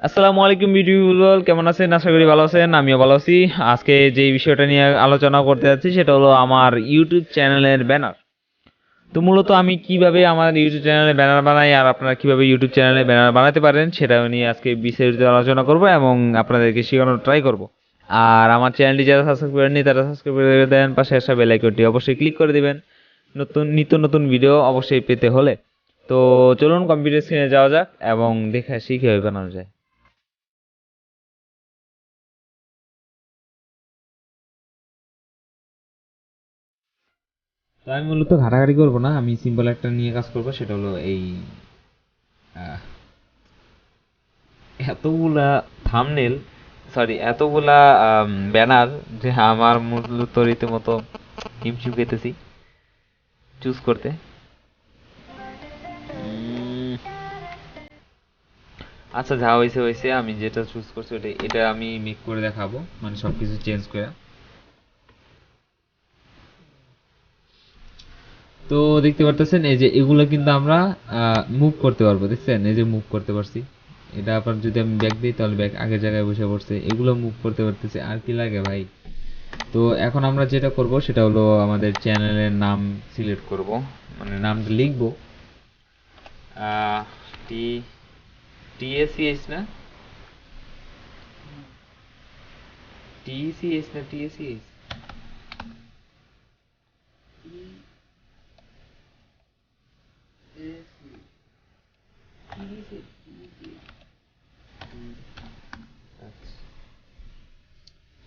আসসালামু আলাইকুম বিউটিফুল, কেমন আছেন? আশা করি ভালো আছেন, আমিও ভালো আছি। আজকে যে বিষয়টা নিয়ে আলোচনা করতে যাচ্ছি সেটা হলো আমার ইউটিউব চ্যানেলের ব্যানার। তো মূলত আমি কিভাবে আমার ইউটিউব চ্যানেলে ব্যানার বানাই আর আপনারা কিভাবে ইউটিউব চ্যানেলে ব্যানার বানাতে পারেন সেটা নিয়ে আজকে বিস্তারিত আলোচনা করব এবং আপনাদেরকে শেখানোর ট্রাই করব। আর আমার চ্যানেলটি যারা সাবস্ক্রাইব করেননি তারা সাবস্ক্রাইব করে দেন, পাশে আসা বেল আইকনটি অবশ্যই ক্লিক করে দিবেন নতুন নিত্য নতুন ভিডিও অবশ্যই পেতে হলে। তো চলুন কম্পিউটার স্ক্রিনে যাওয়া যাক এবং দেখে আসি কীভাবে বানানো যায়। তো আমি মূলত ঘাটাঘাটি করবো না, আমি সিম্পল একটা নিয়ে কাজ করবো, সেটা হলো এই আহ, এতগুলা থাম্বনেল, সরি এতগুলা ব্যানার যে আমার মূলত রীতিমতো হিমশিম খেতেছি চুজ করতে। আচ্ছা, যা হয়েছে হয়েছে, আমি যেটা চুজ করছি এটা আমি মেক করে দেখাবো, মানে সবকিছু চেঞ্জ করে। তো দেখতে পারতেছেন এই যে এগুলো কিন্তু আমরা মুভ করতে পারবো, দেখছেন এই যে মুভ করতে পারছি। এটা আবার যদি আমি ব্যাক দিই তাহলে ব্যাক আগের জায়গায় বসে পড়ছে, এগুলো মুভ করতে পারতেছে, আর কি লাগে ভাই। তো এখন আমরা যেটা করব সেটা হলো আমাদের চ্যানেলের নাম সিলেক্ট করব, মানে নামটা লিখবো টি টিএসিএস না টিসিএস না টিএসিএস।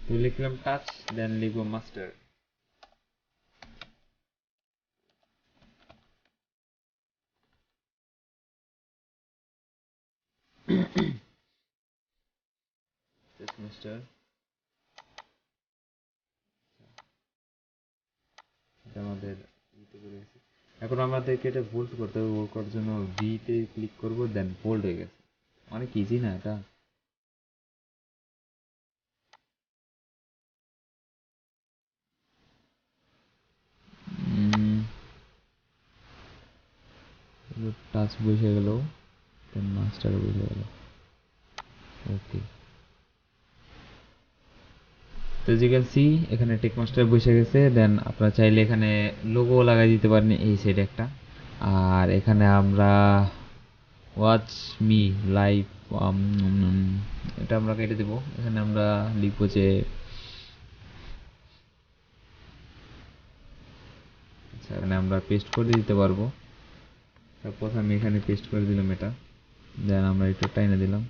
তো লিখলাম টাচ, দেন লিখবো মাস্টার। মাস্টার, এটা আমাদের ইতে করে গেছে। এখন আমাদেরকে এটা বোল্ড করতে হবে, বোল্ড করার জন্য ভি তে ক্লিক করব, দেন বোল্ড হয়ে গেছে। অনেক ইজি না এটা? টাচ বসে গেল, দেন মাস্টার বসে গেল। ওকে, তো যে ক্যান সি এখানে টেক মাস্টার বসে গেছে। দেন আপনারা চাইলে এখানে লোগো লাগাই দিতে পারেন এই সাইডে একটা। আর এখানে আমরা ওয়াচ মি লাইভ, এটা আমরা কেটে দেবো। এখানে আমরা লিখবো যে আচ্ছা, এখানে আমরা পেস্ট করে দিতে পারবো। তারপর আমি এখানে পেস্ট করে দিলাম এটা, দেন আমরা একটু টাইনে দিলাম।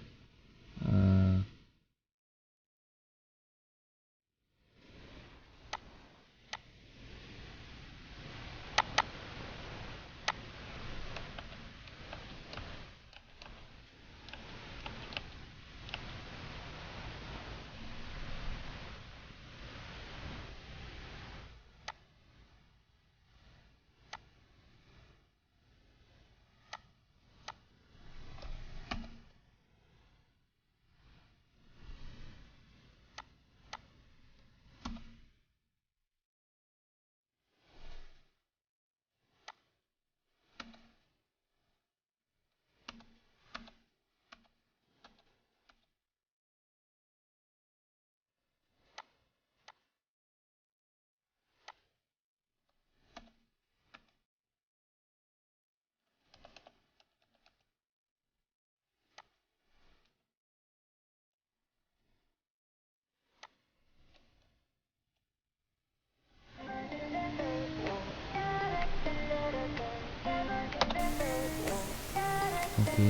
ওকে।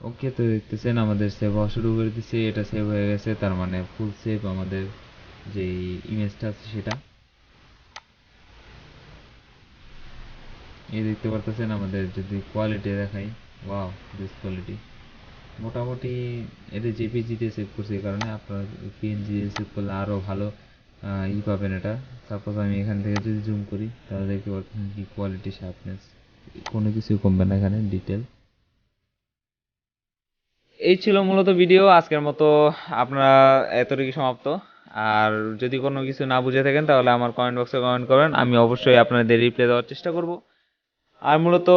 ওকে, তো দেখতেছেন আমাদের সেভ হওয়া শুরু করে দিচ্ছে, এটা সেভ হয়ে গেছে, তার মানে ফুল সেভ আমাদের যে ইমেজটা আছে সেটা। এই দেখতে পারতেছেন আমাদের যদি কোয়ালিটি দেখাই, ওয়াও দিস কোয়ালিটি মোটামুটি। এটা জেপিজিতে সেভ করছি, এই কারণে আপনারা পিএনজি সেভ করলে আরও ভালো পাবেন এটা। সাপোজ আমি এখান থেকে যদি জুম করি তাহলে দেখতে পাচ্ছেন কি কোয়ালিটি, শার্পনেস, কোনো কিছুই কমবে না এখানে, ডিটেল। এই ছিল মূলত ভিডিও আজকের মতো, আপনারা এতটুকু সমাপ্ত। আর যদি কোনো কিছু না বুঝে থাকেন তাহলে আমার কমেন্ট বক্সে কমেন্ট করেন, আমি অবশ্যই আপনাদের রিপ্লাই দেওয়ার চেষ্টা করব। আর মূলত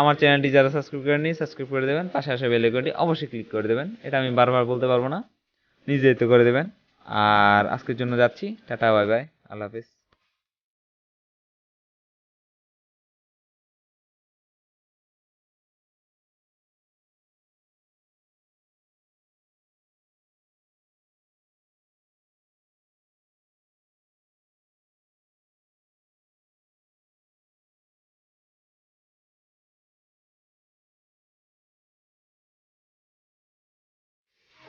আমার চ্যানেলটি যারা সাবস্ক্রাইব করেননি সাবস্ক্রাইব করে দেবেন, পাশে আসা বেল আইকনটি অবশ্যই ক্লিক করে দেবেন, এটা আমি বারবার বলতে পারবো না, নিজেই তো করে দেবেন। আর আজকের জন্য যাচ্ছি, টাটা বাই বাই, আল্লাহ হাফেজ।